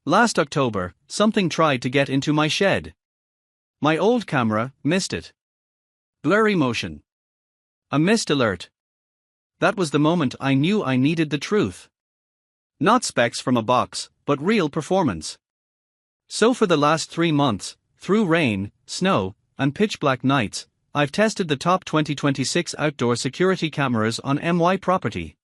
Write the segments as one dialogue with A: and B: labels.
A: Last October, something tried to get into my shed. My old camera missed it. Blurry motion. A missed alert. That was the moment I knew I needed the truth. Not specs from a box, but real performance. So for the last 3 months, through rain, snow, and pitch-black nights, I've tested the top 2026 outdoor security cameras on my property.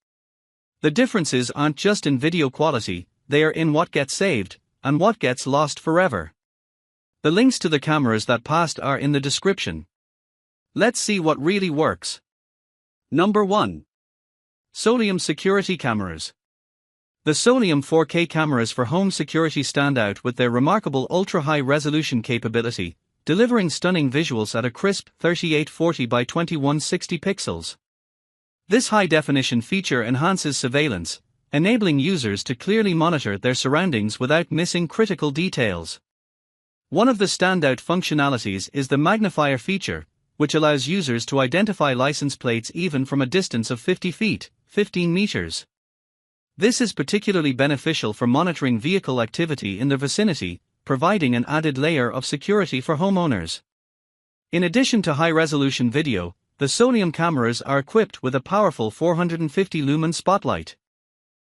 A: The differences aren't just in video quality, they are in what gets saved, and what gets lost forever. The links to the cameras that passed are in the description. Let's see what really works. Number 1. SOLIOM Security Cameras. The SOLIOM 4K cameras for home security stand out with their remarkable ultra-high resolution capability, delivering stunning visuals at a crisp 3840 by 2160 pixels. This high-definition feature enhances surveillance, enabling users to clearly monitor their surroundings without missing critical details. One of the standout functionalities is the magnifier feature, which allows users to identify license plates even from a distance of 50 feet, 15 meters. This is particularly beneficial for monitoring vehicle activity in the vicinity, providing an added layer of security for homeowners. In addition to high-resolution video, the SOLIOM cameras are equipped with a powerful 450 lumen spotlight.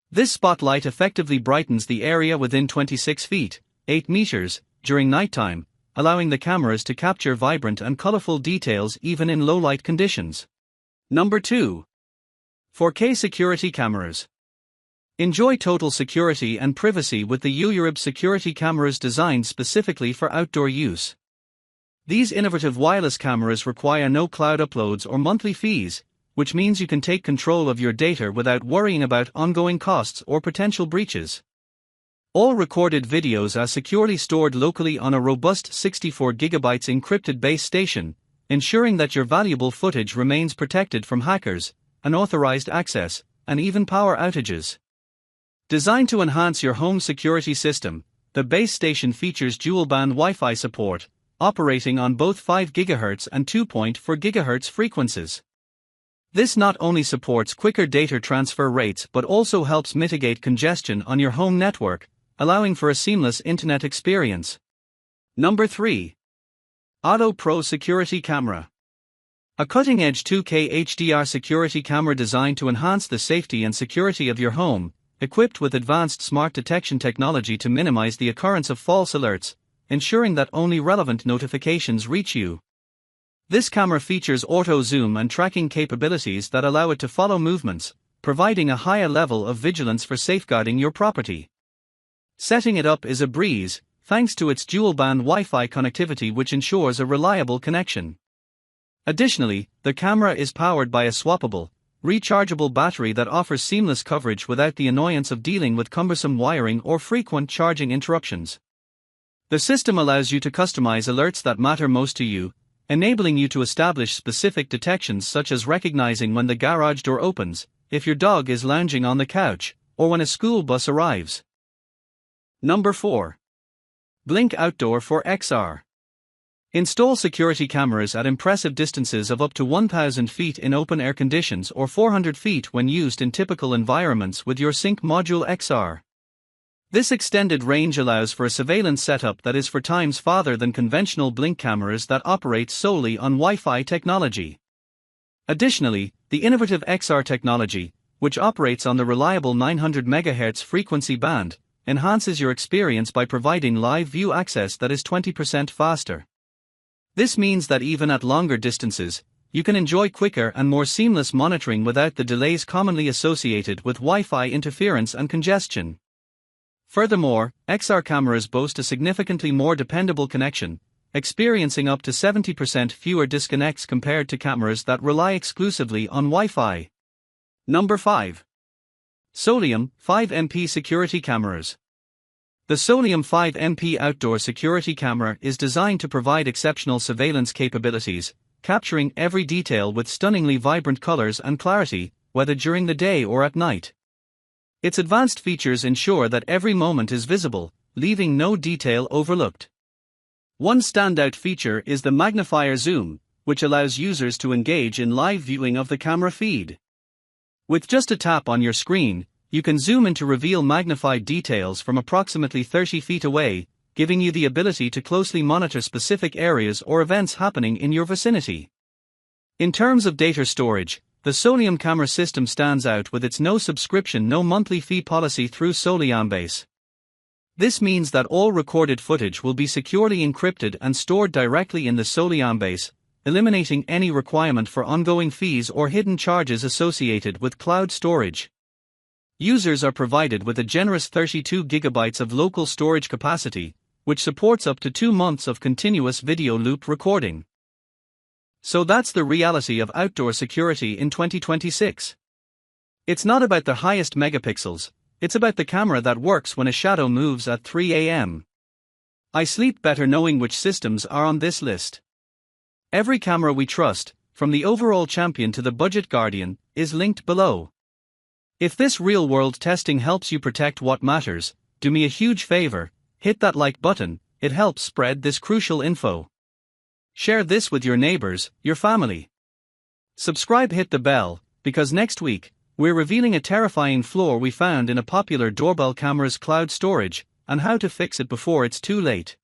A: This spotlight effectively brightens the area within 26 feet, 8 meters, during nighttime, allowing the cameras to capture vibrant and colorful details even in low-light conditions. Number 2. 4K Security Cameras. Enjoy total security and privacy with the Eufy security cameras designed specifically for outdoor use. These innovative wireless cameras require no cloud uploads or monthly fees, which means you can take control of your data without worrying about ongoing costs or potential breaches. All recorded videos are securely stored locally on a robust 64GB encrypted base station, ensuring that your valuable footage remains protected from hackers, unauthorized access, and even power outages. Designed to enhance your home security system, the base station features dual-band Wi-Fi support, operating on both 5 GHz and 2.4 GHz frequencies. This not only supports quicker data transfer rates but also helps mitigate congestion on your home network, allowing for a seamless internet experience. Number 3. Arlo Pro Security Camera. A cutting-edge 2K HDR security camera designed to enhance the safety and security of your home, equipped with advanced smart detection technology to minimize the occurrence of false alerts, ensuring that only relevant notifications reach you. This camera features auto zoom and tracking capabilities that allow it to follow movements, providing a higher level of vigilance for safeguarding your property. Setting it up is a breeze, thanks to its dual-band Wi-Fi connectivity which ensures a reliable connection. Additionally, the camera is powered by a swappable, rechargeable battery that offers seamless coverage without the annoyance of dealing with cumbersome wiring or frequent charging interruptions. The system allows you to customize alerts that matter most to you, enabling you to establish specific detections such as recognizing when the garage door opens, if your dog is lounging on the couch, or when a school bus arrives. Number 4. Blink Outdoor for XR. Install security cameras at impressive distances of up to 1,000 feet in open-air conditions or 400 feet when used in typical environments with your Sync Module XR. This extended range allows for a surveillance setup that is 4 times farther than conventional blink cameras that operate solely on Wi-Fi technology. Additionally, the innovative XR technology, which operates on the reliable 900 MHz frequency band, enhances your experience by providing live view access that is 20% faster. This means that even at longer distances, you can enjoy quicker and more seamless monitoring without the delays commonly associated with Wi-Fi interference and congestion. Furthermore, XR cameras boast a significantly more dependable connection, experiencing up to 70% fewer disconnects compared to cameras that rely exclusively on Wi-Fi. Number 5. SOLIOM 5MP Security Cameras. The SOLIOM 5MP outdoor security camera is designed to provide exceptional surveillance capabilities, capturing every detail with stunningly vibrant colors and clarity, whether during the day or at night. Its advanced features ensure that every moment is visible, leaving no detail overlooked. One standout feature is the magnifier zoom, which allows users to engage in live viewing of the camera feed. With just a tap on your screen, you can zoom in to reveal magnified details from approximately 30 feet away, giving you the ability to closely monitor specific areas or events happening in your vicinity. In terms of data storage, the SOLIOM camera system stands out with its no subscription, no monthly fee policy through SOLIOM base. This means that all recorded footage will be securely encrypted and stored directly in the SOLIOM base, eliminating any requirement for ongoing fees or hidden charges associated with cloud storage. Users are provided with a generous 32 GB of local storage capacity, which supports up to 2 months of continuous video loop recording. So that's the reality of outdoor security in 2026. It's not about the highest megapixels, it's about the camera that works when a shadow moves at 3 a.m. I sleep better knowing which systems are on this list. Every camera we trust, from the overall champion to the budget guardian, is linked below. If this real-world testing helps you protect what matters, do me a huge favor, hit that like button, it helps spread this crucial info. Share this with your neighbors, your family. Subscribe, hit the bell, because next week, we're revealing a terrifying flaw we found in a popular doorbell camera's cloud storage, and how to fix it before it's too late.